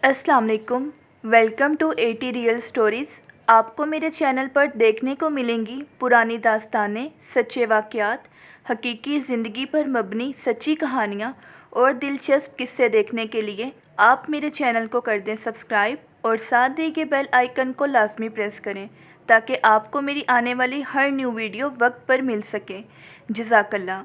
السلام علیکم، welcome to 80 real stories. آپ کو میرے چینل پر دیکھنے کو ملیں گی پرانی داستانیں، سچے واقعات، حقیقی زندگی پر مبنی سچی کہانیاں اور دلچسپ قصے۔ دیکھنے کے لیے آپ میرے چینل کو کر دیں سبسکرائب اور ساتھ دیے گئے بیل آئیکن کو لازمی پریس کریں تاکہ آپ کو میری آنے والی ہر نیو ویڈیو وقت پر مل سکے۔ جزاک اللہ۔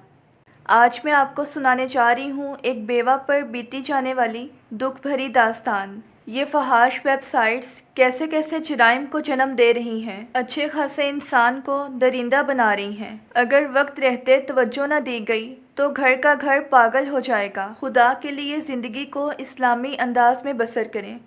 آج میں آپ کو سنانے جا رہی ہوں ایک بیوہ پر بیتی جانے والی دکھ بھری داستان۔ یہ فحش ویب سائٹس کیسے کیسے جرائم کو جنم دے رہی ہیں، اچھے خاصے انسان کو درندہ بنا رہی ہیں۔ اگر وقت رہتے توجہ نہ دی گئی تو گھر کا گھر پاگل ہو جائے گا۔ خدا کے لیے زندگی کو اسلامی انداز میں بسر کریں،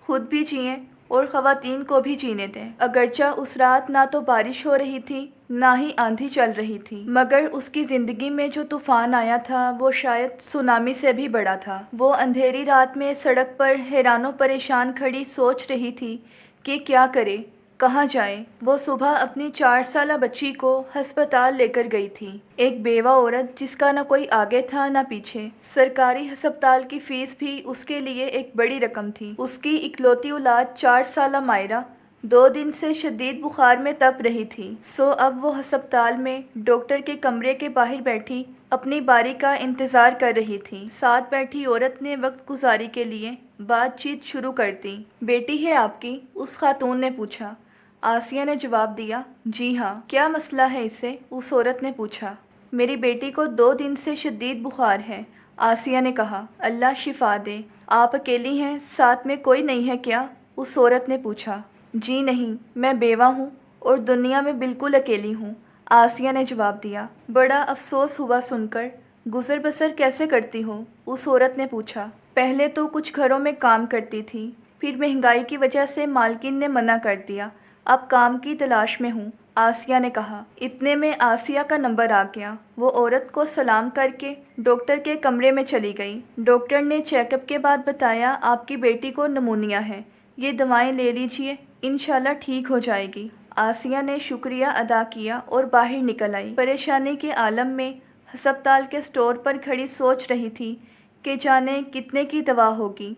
خود بھی جئیں اور خواتین کو بھی جینے دیں۔ اگرچہ اس رات نہ تو بارش ہو رہی تھی نہ ہی آندھی چل رہی تھی، مگر اس کی زندگی میں جو طوفان آیا تھا وہ شاید سونامی سے بھی بڑا تھا۔ وہ اندھیری رات میں سڑک پر حیران و پریشان کھڑی سوچ رہی تھی کہ کیا کرے، کہاں جائے۔ وہ صبح اپنی 4 سالہ بچی کو ہسپتال لے کر گئی تھی، ایک بیوہ عورت جس کا نہ کوئی آگے تھا نہ پیچھے۔ سرکاری ہسپتال کی فیس بھی اس کے لیے ایک بڑی رقم تھی۔ اس کی اکلوتی اولاد 4 سالہ مائرہ 2 دن سے شدید بخار میں تپ رہی تھی، سو اب وہ ہسپتال میں ڈاکٹر کے کمرے کے باہر بیٹھی اپنی باری کا انتظار کر رہی تھی۔ ساتھ بیٹھی عورت نے وقت گزاری کے لیے بات چیت شروع کر دی۔ بیٹی ہے آپ کی؟ اس خاتون نے پوچھا۔ آسیہ نے جواب دیا، جی ہاں۔ کیا مسئلہ ہے اسے؟ اس عورت نے پوچھا۔ میری بیٹی کو 2 دن سے شدید بخار ہے، آسیہ نے کہا۔ اللہ شفا دے۔ آپ اکیلی ہیں، ساتھ میں کوئی نہیں ہے کیا؟ اس عورت نے پوچھا۔ جی نہیں، میں بیوہ ہوں اور دنیا میں بالکل اکیلی ہوں، آسیہ نے جواب دیا۔ بڑا افسوس ہوا سن کر۔ گزر بسر کیسے کرتی ہو؟ اس عورت نے پوچھا۔ پہلے تو کچھ گھروں میں کام کرتی تھی، پھر مہنگائی کی وجہ سے مالکن نے منع کر دیا، اب کام کی تلاش میں ہوں، آسیہ نے کہا۔ اتنے میں آسیہ کا نمبر آ گیا۔ وہ عورت کو سلام کر کے ڈاکٹر کے کمرے میں چلی گئی۔ ڈاکٹر نے چیک اپ کے بعد بتایا، آپ کی بیٹی کو نمونیا ہے، یہ دوائیں لے لیجئے، انشاءاللہ ٹھیک ہو جائے گی۔ آسیہ نے شکریہ ادا کیا اور باہر نکل آئی۔ پریشانی کے عالم میں ہسپتال کے اسٹور پر کھڑی سوچ رہی تھی کہ جانے کتنے کی دوا ہوگی،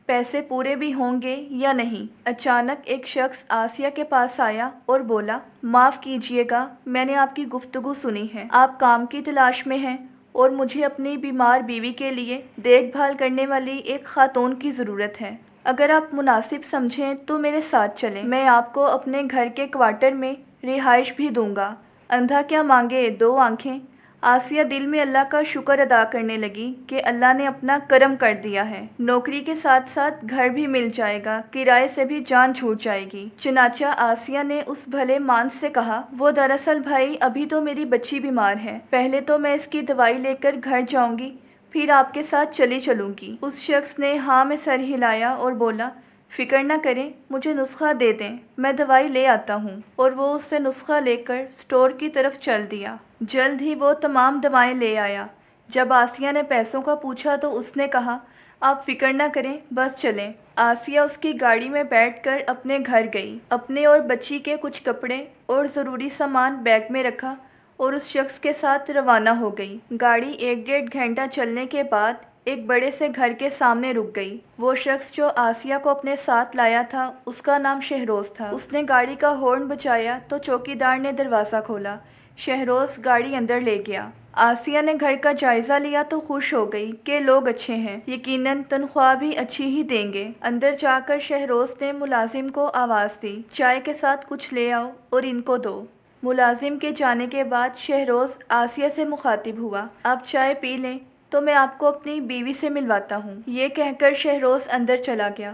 پیسے پورے بھی ہوں گے یا نہیں۔ اچانک ایک شخص آسیہ کے پاس آیا اور بولا، معاف کیجئے گا، میں نے آپ کی گفتگو سنی ہے، آپ کام کی تلاش میں ہیں اور مجھے اپنی بیمار بیوی کے لیے دیکھ بھال کرنے والی ایک خاتون کی ضرورت ہے۔ اگر آپ مناسب سمجھیں تو میرے ساتھ چلیں، میں آپ کو اپنے گھر کے کوارٹر میں رہائش بھی دوں گا۔ اندھا کیا مانگے 2 آنکھیں۔ آسیہ دل میں اللہ کا شکر ادا کرنے لگی کہ اللہ نے اپنا کرم کر دیا ہے، نوکری کے ساتھ ساتھ گھر بھی مل جائے گا، کرائے سے بھی جان چھوٹ جائے گی۔ چنانچہ آسیہ نے اس بھلے مانس سے کہا، وہ دراصل بھائی ابھی تو میری بچی بیمار ہے، پہلے تو میں اس کی دوائی لے کر گھر جاؤں گی، پھر آپ کے ساتھ چلی چلوں گی۔ اس شخص نے ہاں میں سر ہلایا اور بولا، فکر نہ کریں، مجھے نسخہ دے دیں، میں دوائی لے آتا ہوں۔ اور وہ اس سے نسخہ لے کر اسٹور کی طرف چل دیا۔ جلد ہی وہ تمام دوائیں لے آیا۔ جب آسیہ نے پیسوں کا پوچھا تو اس نے کہا، آپ فکر نہ کریں، بس چلیں۔ آسیہ اس کی گاڑی میں بیٹھ کر اپنے گھر گئی، اپنے اور بچی کے کچھ کپڑے اور ضروری سامان بیگ میں رکھا اور اس شخص کے ساتھ روانہ ہو گئی۔ گاڑی 1-1.5 گھنٹہ چلنے کے بعد ایک بڑے سے گھر کے سامنے رک گئی۔ وہ شخص جو آسیہ کو اپنے ساتھ لایا تھا اس کا نام شہروز تھا۔ اس نے گاڑی کا ہارن بجایا تو چوکیدار نے دروازہ کھولا۔ شہروز گاڑی اندر لے گیا۔ آسیہ نے گھر کا جائزہ لیا تو خوش ہو گئی کہ لوگ اچھے ہیں، یقیناً تنخواہ بھی اچھی ہی دیں گے۔ اندر جا کر شہروز نے ملازم کو آواز دی، چائے کے ساتھ کچھ لے آؤ اور ان کو دو۔ ملازم کے جانے کے بعد شہروز آسیہ سے مخاطب ہوا، آپ چائے پی لیں تو میں آپ کو اپنی بیوی سے ملواتا ہوں۔ یہ کہہ کر شہروز اندر چلا گیا۔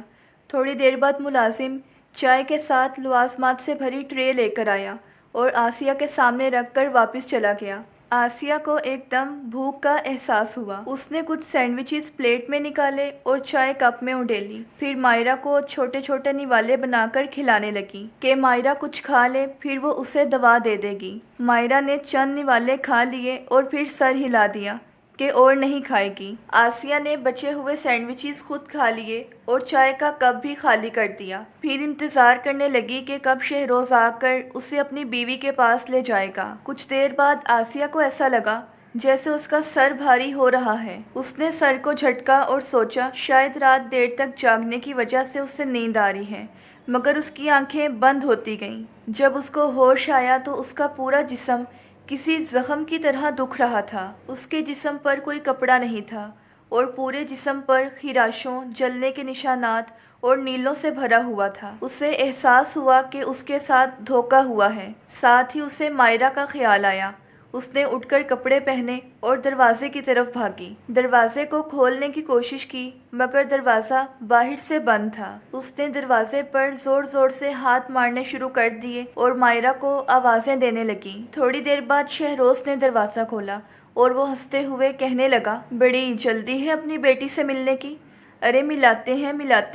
تھوڑی دیر بعد ملازم چائے کے ساتھ لوازمات سے بھری ٹرے لے کر آیا اور آسیہ کے سامنے رکھ کر واپس چلا گیا۔ آسیہ کو ایک دم بھوک کا احساس ہوا۔ اس نے کچھ سینڈوچز پلیٹ میں نکالے اور چائے کپ میں اڈیلی، پھر مائرہ کو چھوٹے چھوٹے نوالے بنا کر کھلانے لگی کہ مائرہ کچھ کھا لے، پھر وہ اسے دوا دے دے گی۔ مائرہ نے چند نوالے کھا لیے اور پھر سر ہلا دیا کہ اور نہیں کھائے گی۔ آسیہ نے بچے ہوئے سینڈوچز خود کھا لیے اور چائے کا کپ بھی خالی کر دیا، پھر انتظار کرنے لگی کہ کب شہروز آ کر اسے اپنی بیوی کے پاس لے جائے گا۔ کچھ دیر بعد آسیہ کو ایسا لگا جیسے اس کا سر بھاری ہو رہا ہے۔ اس نے سر کو جھٹکا اور سوچا شاید رات دیر تک جاگنے کی وجہ سے اسے نیند آ رہی ہے، مگر اس کی آنکھیں بند ہوتی گئیں۔ جب اس کو ہوش آیا تو اس کا پورا جسم کسی زخم کی طرح دکھ رہا تھا۔ اس کے جسم پر کوئی کپڑا نہیں تھا اور پورے جسم پر خراشوں، جلنے کے نشانات اور نیلوں سے بھرا ہوا تھا۔ اسے احساس ہوا کہ اس کے ساتھ دھوکہ ہوا ہے۔ ساتھ ہی اسے مائرہ کا خیال آیا۔ اس نے اٹھ کر کپڑے پہنے اور دروازے کی طرف بھاگی۔ دروازے کو کھولنے کی کوشش کی مگر دروازہ باہر سے بند تھا۔ اس نے دروازے پر زور زور سے ہاتھ مارنے شروع کر دیے اور مائرہ کو آوازیں دینے لگی۔ تھوڑی دیر بعد شہروز نے دروازہ کھولا اور وہ ہنستے ہوئے کہنے لگا، بڑی جلدی ہے اپنی بیٹی سے ملنے کی؟ ارے ملاتے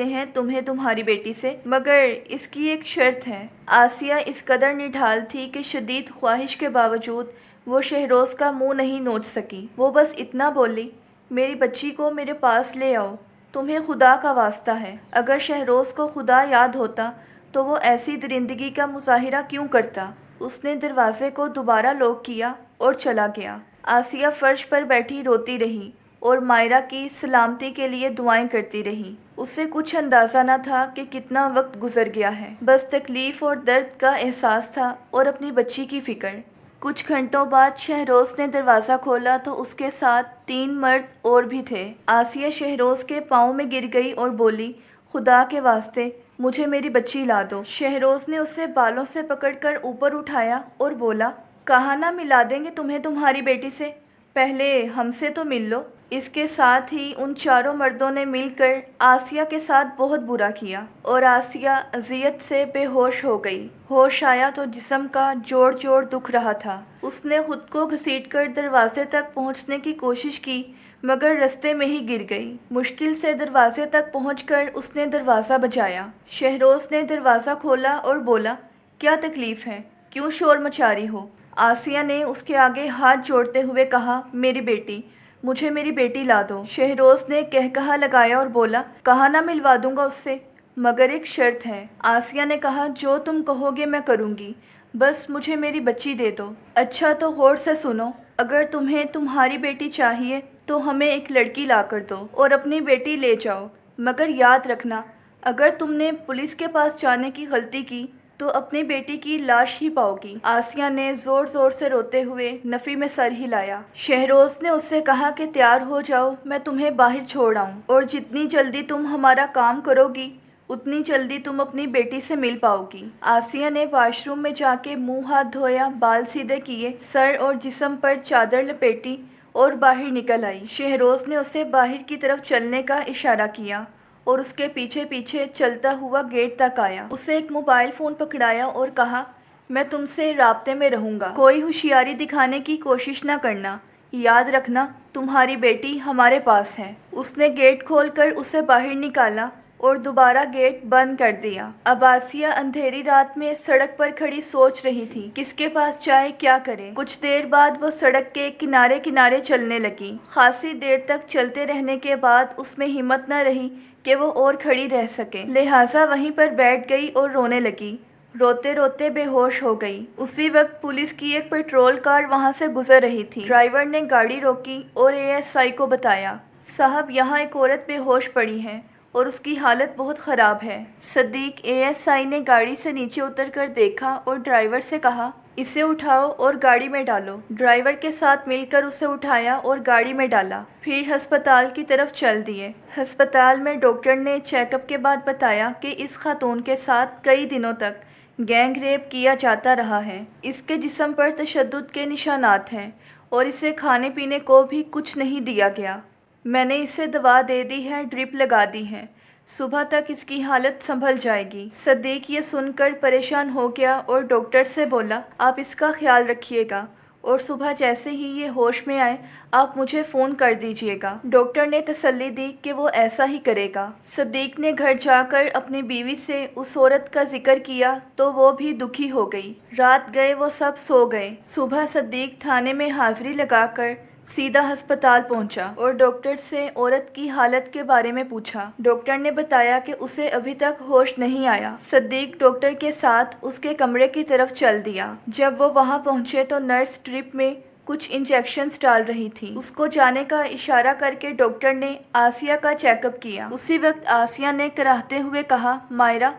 ہیں تمہیں تمہاری بیٹی سے، مگر اس کی ایک شرط ہے۔ آسیہ اس قدر نڈھال تھی کہ شدید خواہش کے باوجود وہ شہروز کا منہ نہیں نوچ سکی۔ وہ بس اتنا بولی، میری بچی کو میرے پاس لے آؤ، تمہیں خدا کا واسطہ ہے۔ اگر شہروز کو خدا یاد ہوتا تو وہ ایسی درندگی کا مظاہرہ کیوں کرتا؟ اس نے دروازے کو دوبارہ لاک کیا اور چلا گیا۔ آسیہ فرش پر بیٹھی روتی رہی اور مائرہ کی سلامتی کے لیے دعائیں کرتی رہی۔ اسے کچھ اندازہ نہ تھا کہ کتنا وقت گزر گیا ہے۔ بس تکلیف اور درد کا احساس تھا اور اپنی بچی کی فکر۔ کچھ گھنٹوں بعد شہروز نے دروازہ کھولا تو اس کے ساتھ 3 مرد اور بھی تھے۔ آسیہ شہروز کے پاؤں میں گر گئی اور بولی، خدا کے واسطے مجھے میری بچی لا دو۔ شہروز نے اسے بالوں سے پکڑ کر اوپر اٹھایا اور بولا، کہا نہ ملا دیں گے تمہیں تمہاری بیٹی سے، پہلے ہم سے تو مل لو۔ اس کے ساتھ ہی ان چاروں مردوں نے مل کر آسیہ کے ساتھ بہت برا کیا اور آسیہ اذیت سے بے ہوش ہو گئی۔ ہوش آیا تو جسم کا جوڑ جوڑ دکھ رہا تھا۔ اس نے خود کو گھسیٹ کر دروازے تک پہنچنے کی کوشش کی مگر رستے میں ہی گر گئی۔ مشکل سے دروازے تک پہنچ کر اس نے دروازہ بجایا۔ شہروز نے دروازہ کھولا اور بولا، کیا تکلیف ہے؟ کیوں شور مچا رہی ہو؟ آسیہ نے اس کے آگے ہاتھ جوڑتے ہوئے کہا، میری بیٹی، مجھے میری بیٹی لا دو۔ شہروز نے کہا لگایا اور بولا، کہا نہ ملوا دوں گا اس سے، مگر ایک شرط ہے۔ آسیہ نے کہا، جو تم کہو گے میں کروں گی، بس مجھے میری بچی دے دو۔ اچھا تو غور سے سنو، اگر تمہیں تمہاری بیٹی چاہیے تو ہمیں ایک لڑکی لا کر دو اور اپنی بیٹی لے جاؤ، مگر یاد رکھنا اگر تم نے پولیس کے پاس جانے کی غلطی کی تو اپنی بیٹی کی لاش ہی پاؤ گی۔ آسیہ نے زور زور سے روتے ہوئے نفی میں سر ہلایا۔ شہروز نے اس سے کہا کہ تیار ہو جاؤ، میں تمہیں باہر چھوڑ آؤں، اور جتنی جلدی تم ہمارا کام کرو گی اتنی جلدی تم اپنی بیٹی سے مل پاؤ گی۔ آسیہ نے واش روم میں جا کے منہ ہاتھ دھویا، بال سیدھے کیے، سر اور جسم پر چادر لپیٹی اور باہر نکل آئی۔ شہروز نے اسے باہر کی طرف چلنے کا اشارہ کیا اور اس کے پیچھے پیچھے چلتا ہوا گیٹ تک آیا۔ اسے ایک موبائل فون پکڑایا اور کہا، میں تم سے رابطے میں رہوں گا، کوئی ہوشیاری دکھانے کی کوشش نہ کرنا، یاد رکھنا تمہاری بیٹی ہمارے پاس ہے۔ اس نے گیٹ کھول کر اسے باہر نکالا اور دوبارہ گیٹ بند کر دیا۔ اب آسیہ اندھیری رات میں سڑک پر کھڑی سوچ رہی تھی، کس کے پاس جائے، کیا کرے۔ کچھ دیر بعد وہ سڑک کے کنارے کنارے چلنے لگی۔ خاصی دیر تک چلتے رہنے کے بعد اس میں ہمت نہ رہی کہ وہ اور کھڑی رہ سکے، لہٰذا وہیں پر بیٹھ گئی اور رونے لگی۔ روتے روتے بے ہوش ہو گئی۔ اسی وقت پولیس کی ایک پیٹرول کار وہاں سے گزر رہی تھی۔ ڈرائیور نے گاڑی روکی اور ASI کو بتایا، صاحب یہاں ایک عورت بے ہوش پڑی ہے اور اس کی حالت بہت خراب ہے۔ صدیق ASI نے گاڑی سے نیچے اتر کر دیکھا اور ڈرائیور سے کہا، اسے اٹھاؤ اور گاڑی میں ڈالو۔ ڈرائیور کے ساتھ مل کر اسے اٹھایا اور گاڑی میں ڈالا، پھر ہسپتال کی طرف چل دیے۔ ہسپتال میں ڈاکٹر نے چیک اپ کے بعد بتایا کہ اس خاتون کے ساتھ کئی دنوں تک گینگ ریپ کیا جاتا رہا ہے۔ اس کے جسم پر تشدد کے نشانات ہیں اور اسے کھانے پینے کو بھی کچھ نہیں دیا گیا۔ میں نے اسے دوا دے دی ہے، ڈرپ لگا دی ہے، صبح تک اس کی حالت سنبھل جائے گی۔ صدیق یہ سن کر پریشان ہو گیا اور ڈاکٹر سے بولا، آپ اس کا خیال رکھیے گا اور صبح جیسے ہی یہ ہوش میں آئے آپ مجھے فون کر دیجیے گا۔ ڈاکٹر نے تسلی دی کہ وہ ایسا ہی کرے گا۔ صدیق نے گھر جا کر اپنی بیوی سے اس عورت کا ذکر کیا تو وہ بھی دکھی ہو گئی۔ رات گئے وہ سب سو گئے۔ صبح صدیق تھانے میں حاضری لگا کر سیدھا ہسپتال پہنچا اور ڈاکٹر سے عورت کی حالت کے بارے میں پوچھا۔ ڈاکٹر نے بتایا کہ اسے ابھی تک ہوش نہیں آیا۔ صدیق ڈاکٹر کے ساتھ اس کے کمرے کی طرف چل دیا۔ جب وہ وہاں پہنچے تو نرس ڈرپ میں کچھ انجیکشنز ڈال رہی تھی۔ اس کو جانے کا اشارہ کر کے ڈاکٹر نے آسیہ کا چیک اپ کیا۔ اسی وقت آسیہ نے کراہتے ہوئے کہا، مائرہ،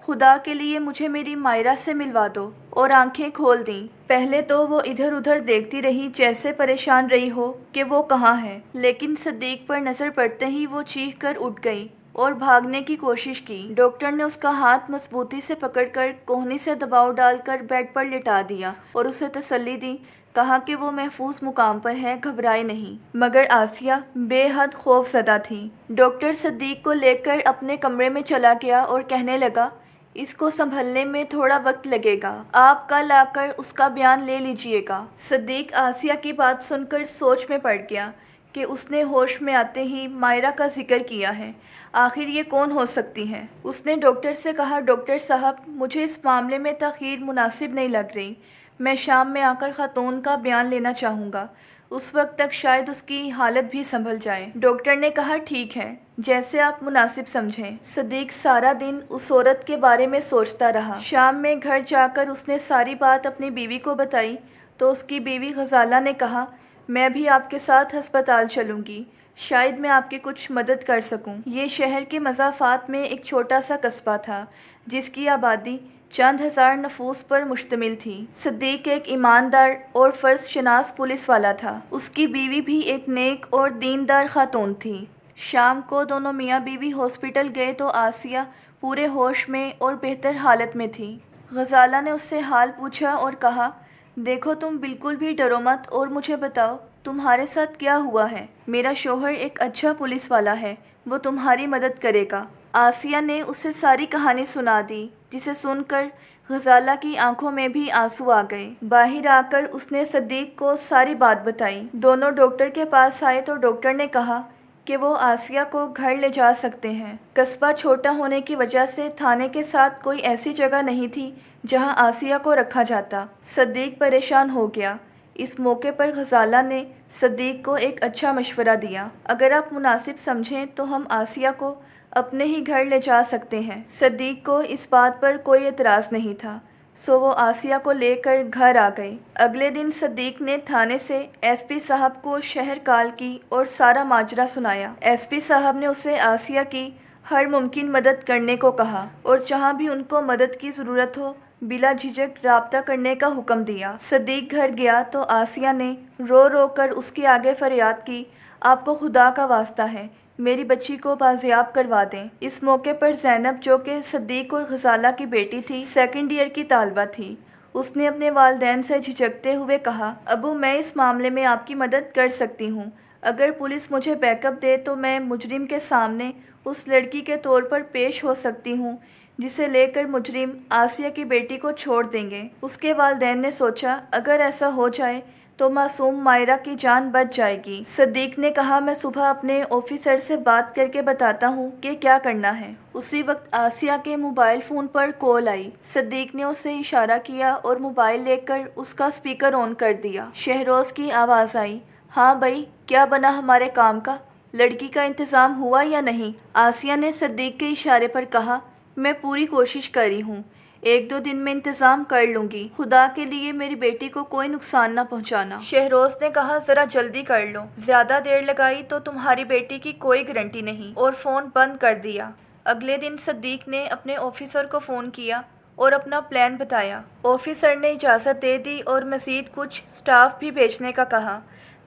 خدا کے لیے مجھے میری مائرہ سے ملوا دو، اور آنکھیں کھول دیں۔ پہلے تو وہ ادھر ادھر دیکھتی رہی جیسے پریشان رہی ہو کہ وہ کہاں ہے، لیکن صدیق پر نظر پڑتے ہی وہ چیخ کر اٹھ گئی اور بھاگنے کی کوشش کی۔ ڈاکٹر نے اس کا ہاتھ مضبوطی سے پکڑ کر کوہنی سے دباؤ ڈال کر بیڈ پر لٹا دیا اور اسے تسلی دی، کہا کہ وہ محفوظ مقام پر ہے، گھبرائے نہیں۔ مگر آسیہ بے حد خوف زدہ تھی۔ ڈاکٹر صدیق کو لے کر اپنے کمرے میں چلا گیا اور کہنے لگا، اس کو سنبھلنے میں تھوڑا وقت لگے گا، آپ کل آ کر اس کا بیان لے لیجئے گا۔ صدیق آسیہ کی بات سن کر سوچ میں پڑ گیا کہ اس نے ہوش میں آتے ہی مائرہ کا ذکر کیا ہے، آخر یہ کون ہو سکتی ہے؟ اس نے ڈاکٹر سے کہا، ڈاکٹر صاحب، مجھے اس معاملے میں تاخیر مناسب نہیں لگ رہی، میں شام میں آ کر خاتون کا بیان لینا چاہوں گا، اس وقت تک شاید اس کی حالت بھی سنبھل جائے۔ ڈاکٹر نے کہا، ٹھیک ہے، جیسے آپ مناسب سمجھیں۔ صدیق سارا دن اس عورت کے بارے میں سوچتا رہا۔ شام میں گھر جا کر اس نے ساری بات اپنی بیوی کو بتائی تو اس کی بیوی غزالہ نے کہا، میں بھی آپ کے ساتھ ہسپتال چلوں گی، شاید میں آپ کی کچھ مدد کر سکوں۔ یہ شہر کے مضافات میں ایک چھوٹا سا قصبہ تھا جس کی آبادی چند ہزار نفوس پر مشتمل تھی۔ صدیق ایک ایماندار اور فرض شناس پولیس والا تھا۔ اس کی بیوی بھی ایک نیک اور دیندار خاتون تھی۔ شام کو دونوں میاں بیوی ہاسپٹل گئے تو آسیہ پورے ہوش میں اور بہتر حالت میں تھی۔ غزالہ نے اس سے حال پوچھا اور کہا، دیکھو تم بالکل بھی ڈرو مت اور مجھے بتاؤ تمہارے ساتھ کیا ہوا ہے۔ میرا شوہر ایک اچھا پولیس والا ہے، وہ تمہاری مدد کرے گا۔ آسیہ نے اسے ساری کہانی سنا دی، جسے سن کر غزالہ کی آنکھوں میں بھی آنسو آ گئے۔ باہر آ کر اس نے صدیق کو ساری بات بتائی۔ دونوں ڈاکٹر کے پاس آئے تو ڈاکٹر نے کہا کہ وہ آسیہ کو گھر لے جا سکتے ہیں۔ قصبہ چھوٹا ہونے کی وجہ سے تھانے کے ساتھ کوئی ایسی جگہ نہیں تھی جہاں آسیہ کو رکھا جاتا۔ صدیق پریشان ہو گیا۔ اس موقع پر غزالہ نے صدیق کو ایک اچھا مشورہ دیا، اگر آپ مناسب سمجھیں تو ہم آسیہ کو اپنے ہی گھر لے جا سکتے ہیں۔ صدیق کو اس بات پر کوئی اعتراض نہیں تھا، سو وہ آسیہ کو لے کر گھر آ گئے۔ اگلے دن صدیق نے تھانے سے ایس پی صاحب کو شہر کال کی اور سارا ماجرا سنایا۔ ایس پی صاحب نے اسے آسیہ کی ہر ممکن مدد کرنے کو کہا اور جہاں بھی ان کو مدد کی ضرورت ہو بلا جھجک رابطہ کرنے کا حکم دیا۔ صدیق گھر گیا تو آسیہ نے رو رو کر اس کے آگے فریاد کی، آپ کو خدا کا واسطہ ہے، میری بچی کو بازیاب کروا دیں۔ اس موقع پر زینب، جو کہ صدیق اور غزالہ کی بیٹی تھی، سیکنڈ ایئر کی طالبہ تھی، اس نے اپنے والدین سے جھجکتے ہوئے کہا، ابو میں اس معاملے میں آپ کی مدد کر سکتی ہوں، اگر پولیس مجھے بیک اپ دے تو میں مجرم کے سامنے اس لڑکی کے طور پر پیش ہو سکتی ہوں جسے لے کر مجرم آسیہ کی بیٹی کو چھوڑ دیں گے۔ اس کے والدین نے سوچا، اگر ایسا ہو جائے تو معصوم مائرہ کی جان بچ جائے گی۔ صدیق نے کہا، میں صبح اپنے آفیسر سے بات کر کے بتاتا ہوں کہ کیا کرنا ہے۔ اسی وقت آسیہ کے موبائل فون پر کال آئی۔ صدیق نے اسے اشارہ کیا اور موبائل لے کر اس کا اسپیکر آن کر دیا۔ شہروز کی آواز آئی، ہاں بھائی، کیا بنا ہمارے کام کا؟ لڑکی کا انتظام ہوا یا نہیں؟ آسیہ نے صدیق کے اشارے پر کہا، میں پوری کوشش کر رہی ہوں، 1-2 دن میں انتظام کر لوں گی، خدا کے لیے میری بیٹی کو کوئی نقصان نہ پہنچانا۔ شہروز نے کہا، ذرا جلدی کر لو، زیادہ دیر لگائی تو تمہاری بیٹی کی کوئی گارنٹی نہیں، اور فون بند کر دیا۔ اگلے دن صدیق نے اپنے آفیسر کو فون کیا اور اپنا پلان بتایا۔ آفیسر نے اجازت دے دی اور مزید کچھ سٹاف بھی بھیجنے کا کہا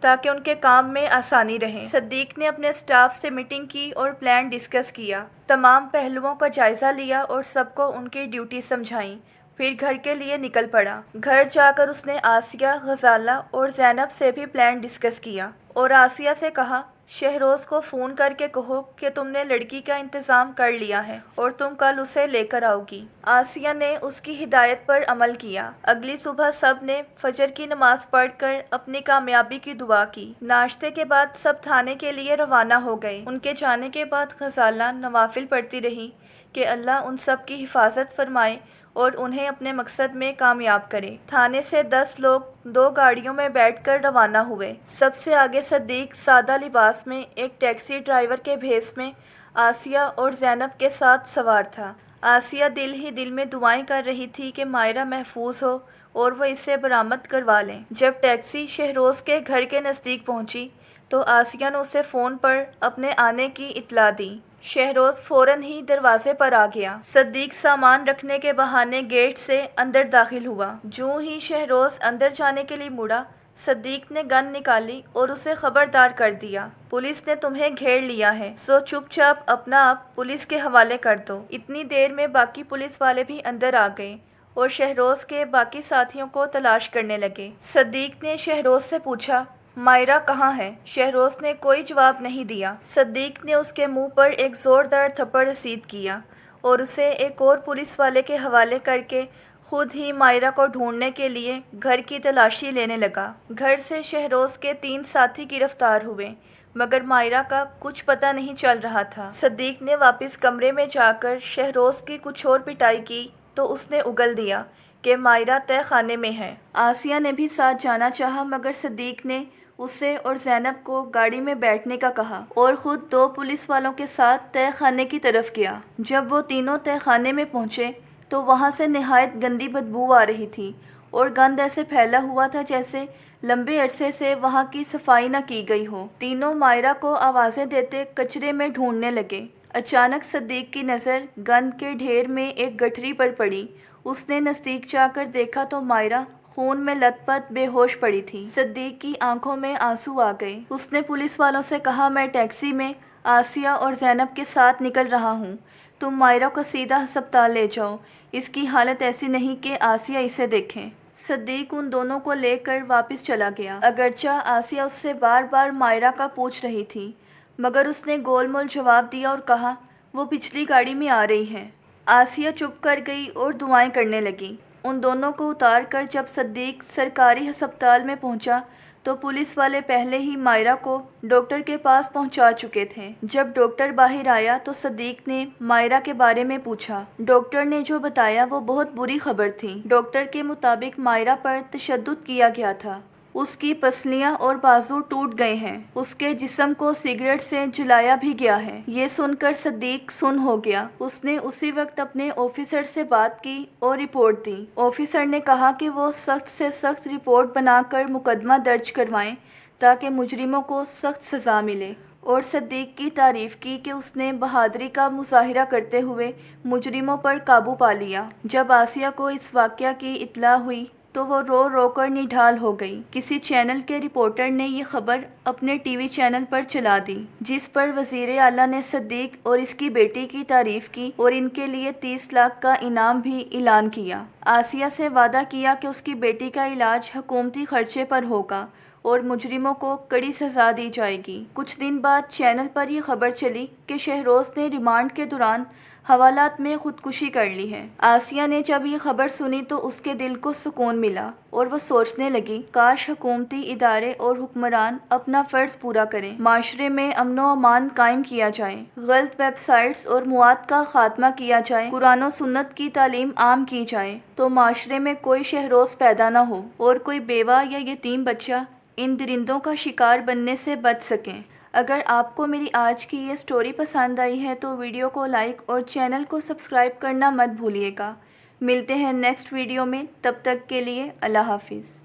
تاکہ ان کے کام میں آسانی رہے۔ صدیق نے اپنے سٹاف سے میٹنگ کی اور پلان ڈسکس کیا، تمام پہلوؤں کا جائزہ لیا اور سب کو ان کی ڈیوٹی سمجھائیں، پھر گھر کے لیے نکل پڑا۔ گھر جا کر اس نے آسیہ، غزالہ اور زینب سے بھی پلان ڈسکس کیا اور آسیہ سے کہا، شہروز کو فون کر کے کہو کہ تم نے لڑکی کا انتظام کر لیا ہے اور تم کل اسے لے کر آؤ گی۔ آسیہ نے اس کی ہدایت پر عمل کیا۔ اگلی صبح سب نے فجر کی نماز پڑھ کر اپنی کامیابی کی دعا کی۔ ناشتے کے بعد سب تھانے کے لیے روانہ ہو گئے۔ ان کے جانے کے بعد غزالہ نوافل پڑھتی رہی کہ اللہ ان سب کی حفاظت فرمائے اور انہیں اپنے مقصد میں کامیاب کرے۔ تھانے سے 10 لوگ 2 گاڑیوں میں بیٹھ کر روانہ ہوئے۔ سب سے آگے صدیق سادہ لباس میں ایک ٹیکسی ڈرائیور کے بھیس میں آسیہ اور زینب کے ساتھ سوار تھا۔ آسیہ دل ہی دل میں دعائیں کر رہی تھی کہ مائرہ محفوظ ہو اور وہ اسے برآمد کروا لیں۔ جب ٹیکسی شہروز کے گھر کے نزدیک پہنچی تو آسیہ نے اسے فون پر اپنے آنے کی اطلاع دی۔ شہروز فوراً ہی دروازے پر آ گیا۔ صدیق سامان رکھنے کے بہانے گیٹ سے اندر داخل ہوا۔ جوں ہی شہروز اندر جانے کے لیے مڑا، صدیق نے گن نکالی اور اسے خبردار کر دیا، پولیس نے تمہیں گھیر لیا ہے، سو چپ چاپ اپنا آپ پولیس کے حوالے کر دو۔ اتنی دیر میں باقی پولیس والے بھی اندر آ گئے اور شہروز کے باقی ساتھیوں کو تلاش کرنے لگے۔ صدیق نے شہروز سے پوچھا، مائرہ کہاں ہے؟ شہروز نے کوئی جواب نہیں دیا۔ صدیق نے اس کے منہ پر ایک زوردار تھپڑ رسید کیا اور اسے ایک اور پولیس والے کے حوالے کر کے خود ہی مائرہ کو ڈھونڈنے کے لیے گھر کی تلاشی لینے لگا۔ گھر سے شہروز کے 3 ساتھی گرفتار ہوئے، مگر مائرہ کا کچھ پتہ نہیں چل رہا تھا۔ صدیق نے واپس کمرے میں جا کر شہروز کی کچھ اور پٹائی کی تو اس نے اگل دیا کہ مائرہ تہہ خانے میں ہے۔ آسیہ نے بھی ساتھ جانا چاہا، مگر صدیق نے اسے اور زینب کو گاڑی میں بیٹھنے کا کہا اور خود 2 پولیس والوں کے ساتھ تہہ خانے کی طرف گیا۔ جب وہ تینوں تہہ خانے میں پہنچے تو وہاں سے نہایت گندی بدبو آ رہی تھی اور گند ایسے پھیلا ہوا تھا جیسے لمبے عرصے سے وہاں کی صفائی نہ کی گئی ہو۔ تینوں مائرہ کو آوازیں دیتے کچرے میں ڈھونڈنے لگے۔ اچانک صدیق کی نظر گند کے ڈھیر میں ایک گٹھری پر پڑی۔ اس نے نزدیک جا کر دیکھا تو مائرہ خون میں لت پت بے ہوش پڑی تھی۔ صدیق کی آنکھوں میں آنسو آ گئے۔ اس نے پولیس والوں سے کہا، میں ٹیکسی میں آسیہ اور زینب کے ساتھ نکل رہا ہوں، تم مائرہ کو سیدھا ہسپتال لے جاؤ، اس کی حالت ایسی نہیں کہ آسیہ اسے دیکھیں۔ صدیق ان دونوں کو لے کر واپس چلا گیا۔ اگرچہ آسیہ اس سے بار بار مائرہ کا پوچھ رہی تھی، مگر اس نے گول مول جواب دیا اور کہا، وہ پچھلی گاڑی میں آ رہی ہیں۔ آسیہ چپ کر گئی اور دعائیں کرنے لگی۔ ان دونوں کو اتار کر جب صدیق سرکاری ہسپتال میں پہنچا تو پولیس والے پہلے ہی مائرہ کو ڈاکٹر کے پاس پہنچا چکے تھے۔ جب ڈاکٹر باہر آیا تو صدیق نے مائرہ کے بارے میں پوچھا۔ ڈاکٹر نے جو بتایا وہ بہت بری خبر تھی۔ ڈاکٹر کے مطابق مائرہ پر تشدد کیا گیا تھا، اس کی پسلیاں اور بازو ٹوٹ گئے ہیں، اس کے جسم کو سگریٹ سے جلایا بھی گیا ہے۔ یہ سن کر صدیق سن ہو گیا۔ اس نے اسی وقت اپنے آفیسر سے بات کی اور رپورٹ دی۔ آفیسر نے کہا کہ وہ سخت سے سخت رپورٹ بنا کر مقدمہ درج کروائیں تاکہ مجرموں کو سخت سزا ملے، اور صدیق کی تعریف کی کہ اس نے بہادری کا مظاہرہ کرتے ہوئے مجرموں پر قابو پا لیا۔ جب آسیہ کو اس واقعہ کی اطلاع ہوئی تو وہ رو رو کر نڈھال ہو گئی۔ کسی چینل کے رپورٹر نے یہ خبر اپنے ٹی وی چینل پر چلا دی، جس پر وزیر اعلیٰ نے صدیق اور اس کی بیٹی کی تعریف کی اور ان کے لیے 30 لاکھ کا انعام بھی اعلان کیا۔ آسیہ سے وعدہ کیا کہ اس کی بیٹی کا علاج حکومتی خرچے پر ہوگا اور مجرموں کو کڑی سزا دی جائے گی۔ کچھ دن بعد چینل پر یہ خبر چلی کہ شہروز نے ریمانڈ کے دوران حوالات میں خودکشی کر لی ہے۔ آسیہ نے جب یہ خبر سنی تو اس کے دل کو سکون ملا اور وہ سوچنے لگی، کاش حکومتی ادارے اور حکمران اپنا فرض پورا کریں، معاشرے میں امن و امان قائم کیا جائے، غلط ویب سائٹس اور مواد کا خاتمہ کیا جائے، قرآن و سنت کی تعلیم عام کی جائے تو معاشرے میں کوئی شہروز پیدا نہ ہو اور کوئی بیوہ یا یتیم بچہ ان درندوں کا شکار بننے سے بچ سکیں۔ اگر آپ کو میری آج کی یہ سٹوری پسند آئی ہے تو ویڈیو کو لائک اور چینل کو سبسکرائب کرنا مت بھولیے گا۔ ملتے ہیں نیکسٹ ویڈیو میں، تب تک کے لیے اللہ حافظ۔